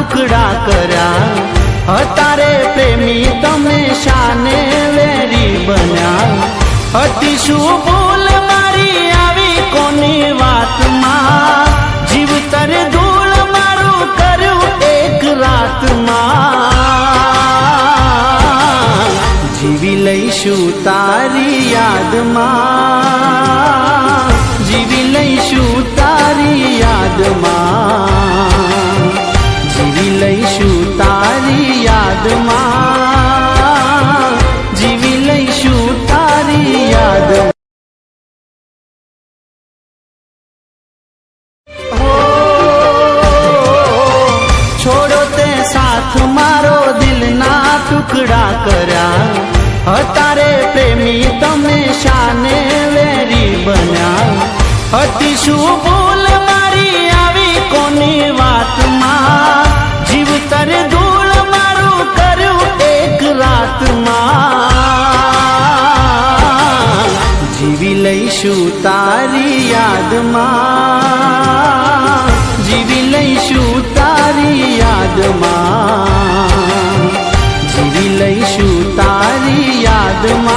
ટુકડા કર્યા અતારે પ્રેમી તમે શાને વેરી બન્યા હતી શું ભૂલ મારી આવી કોની વાતમાં જીવતર ધૂળ મારું કર્યું એક રાતમાં જીવી લઈશું તારી યાદમાં જીવી લઈશું તારી યાદમાં જીવી લઈશું તારી યાદમાં જીવી લઈશું તારી યાદમાં છોડો તે સાથ મારો દિલના ટુકડા કર્યા અતારે પ્રેમી તમે શાને વેરી બન્યા હતી શું ભૂલ મારી આવી કોની વાતમાં જીવતર ધૂળ મારું કર્યું એક રાતમાં જીવી લઈશું તારી યાદમાં જીવી લઈશું તારી યાદમાં જીવી લઈશું તારી યાદમાં